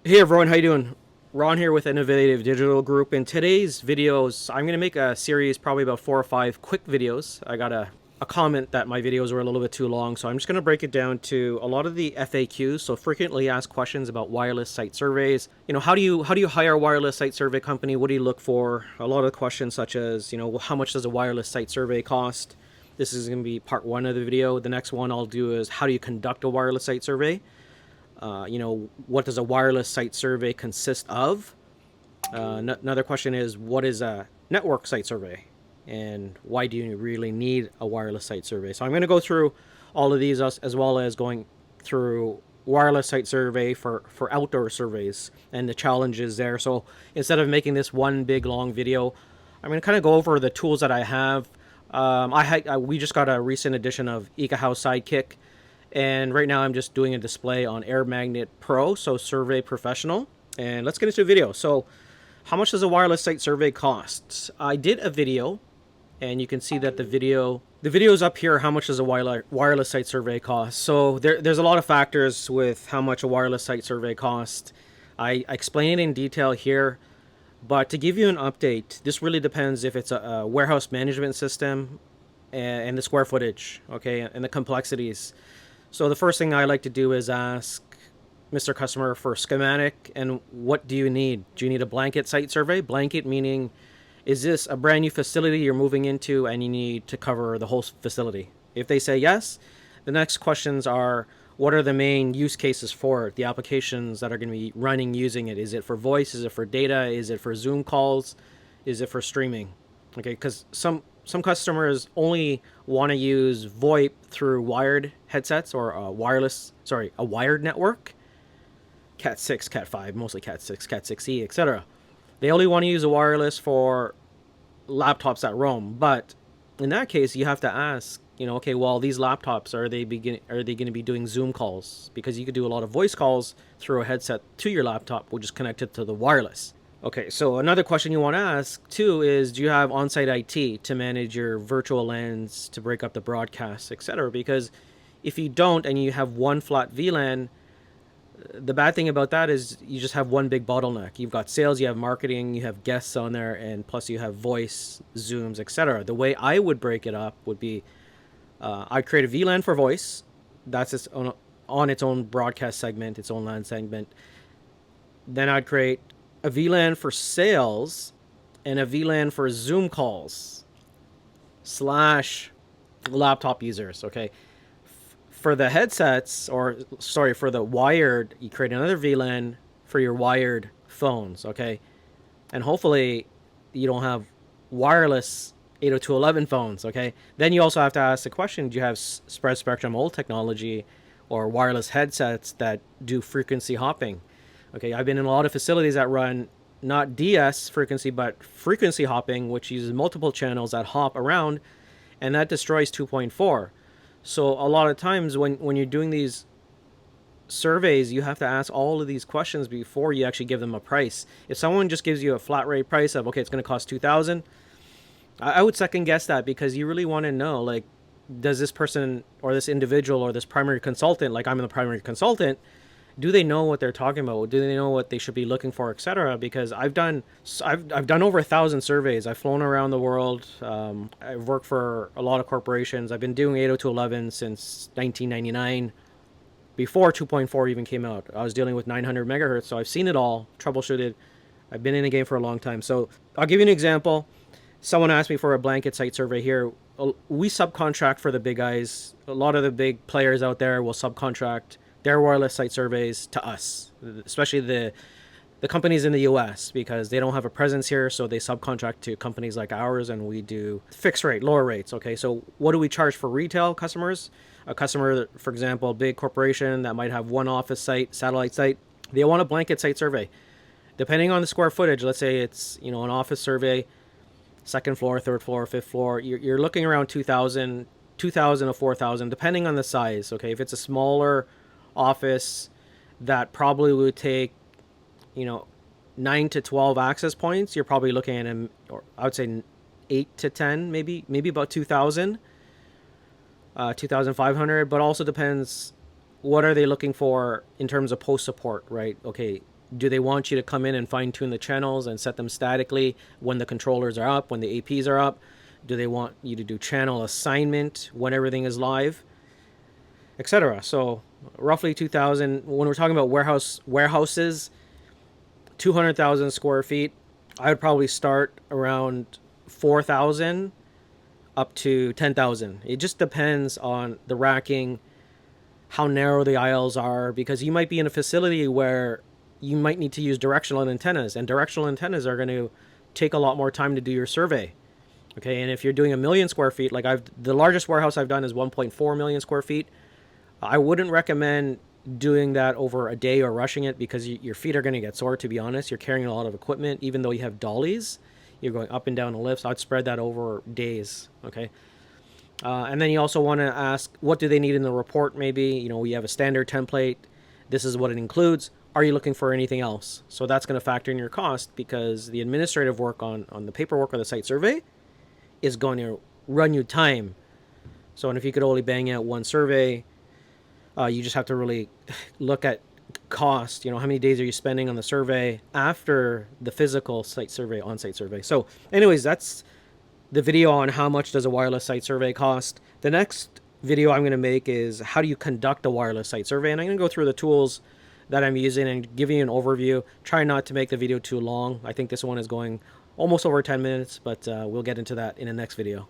Hey everyone, how you doing? Ron here with Innovative Digital Group. In today's videos, I'm going to make a series, probably about 4 or 5 quick videos. I got a comment that my videos were a little bit too long, so I'm just going to break it down to a lot of the FAQs, so frequently asked questions about wireless site surveys. How do you hire a wireless site survey company? What do you look for? A lot of questions such as, how much does a wireless site survey cost? This is going to be part one of the video. The next one I'll do is how do you conduct a wireless site survey? What does a wireless site survey consist of? Another question is, what is a network site survey? And why do you really need a wireless site survey? So I'm going to go through all of these as well as going through wireless site survey for outdoor surveys and the challenges there. So instead of making this one big long video, I'm going to kind of go over the tools that I have. We just got a recent edition of EcoHouse Sidekick, and right now I'm just doing a display on Air Magnet Pro, so Survey Professional. And let's get into the video. So how much does a wireless site survey cost? I did a video, and you can see that the video is up here. How much does a wireless site survey cost? So there's a lot of factors with how much a wireless site survey costs. I explain it in detail here, but to give you an update, this really depends if it's a warehouse management system and the square footage, okay, and the complexities. So the first thing I like to do is ask Mr. Customer for schematic and what do you need? Do you need a blanket site survey? Blanket meaning, is this a brand new facility you're moving into and you need to cover the whole facility? If they say yes, the next questions are, what are the main use cases for it? The applications that are going to be running using it? Is it for voice? Is it for data? Is it for Zoom calls? Is it for streaming? Okay, because some customers only want to use VoIP through wired headsets or a wired network, Cat 6, Cat 5, mostly Cat 6, Cat 6E, etc. They only want to use a wireless for laptops that roam. But in that case, you have to ask, okay, well, these laptops, are they going to be doing Zoom calls? Because you could do a lot of voice calls through a headset to your laptop, which is connected to the wireless. Okay, so another question you want to ask too is, do you have on-site IT to manage your virtual LANs to break up the broadcasts, etc.? Because if you don't and you have one flat VLAN, the bad thing about that is you just have one big bottleneck. You've got sales, you have marketing, you have guests on there, and plus you have voice, Zooms, etc. The way I would break it up would be, I'd create a VLAN for voice. That's on its own broadcast segment, its own LAN segment. Then I'd create a VLAN for sales and a VLAN for Zoom calls slash laptop users. Okay. For the headsets, or sorry, for the wired, you create another VLAN for your wired phones. Okay. And hopefully you don't have wireless 802.11 phones. Okay. Then you also have to ask the question, do you have spread spectrum old technology or wireless headsets that do frequency hopping? Okay, I've been in a lot of facilities that run not DS frequency, but frequency hopping, which uses multiple channels that hop around, and that destroys 2.4. So a lot of times when you're doing these surveys, you have to ask all of these questions before you actually give them a price. If someone just gives you a flat rate price of, okay, it's going to cost 2,000, I would second guess that, because you really want to know, like, does this person or this individual or this primary consultant, like I'm the primary consultant, do they know what they're talking about? Do they know what they should be looking for, etc.? Because I've done over 1,000 surveys. I've flown around the world. I've worked for a lot of corporations. I've been doing 802.11 since 1999, before 2.4 even came out. I was dealing with 900 megahertz, so I've seen it all, troubleshooted. I've been in the game for a long time. So I'll give you an example. Someone asked me for a blanket site survey here. We subcontract for the big guys. A lot of the big players out there will subcontract their wireless site surveys to us, especially the companies in the US, because they don't have a presence here, so they subcontract to companies like ours, and we do fixed rate, lower rates. Okay, so what do we charge for retail customers? A customer, for example, a big corporation that might have one office site, satellite site, they want a blanket site survey. Depending on the square footage, let's say it's an office survey, second floor, third floor, fifth floor, you're looking around 2,000 to 4,000, depending on the size. Okay, if it's a smaller office, that probably would take, you know, 9 to 12 access points, you're probably looking at or I would say 8 to 10, maybe about 2,000, 2,500. But also depends, what are they looking for in terms of post support, right? Okay, Do they want you to come in and fine tune the channels and set them statically when the controllers are up, when the APs are up? Do they want you to do channel assignment when everything is live, etc.? So roughly 2,000. When we're talking about warehouses, 200,000 square feet, I would probably start around 4,000 up to 10,000. It just depends on the racking, how narrow the aisles are, because you might be in a facility where you might need to use directional antennas, and directional antennas are going to take a lot more time to do your survey. Okay, and if you're doing 1,000,000 square feet, like the largest warehouse I've done is 1.4 million square feet. I wouldn't recommend doing that over a day or rushing it, because your feet are going to get sore, to be honest. You're carrying a lot of equipment, even though you have dollies. You're going up and down the lifts. I'd spread that over days, okay? And then you also want to ask, what do they need in the report? Maybe, you know, we have a standard template. This is what it includes. Are you looking for anything else? So that's going to factor in your cost, because the administrative work on the paperwork or the site survey is going to run you time. So, and if you could only bang out one survey, you just have to really look at cost. You know, how many days are you spending on the survey after the physical site survey, on-site survey? So anyways, that's the video on how much does a wireless site survey cost. The next video I'm going to make is how do you conduct a wireless site survey, and I'm going to go through the tools that I'm using and give you an overview. Try not to make the video too long. I think this one is going almost over 10 minutes, but we'll get into that in the next video.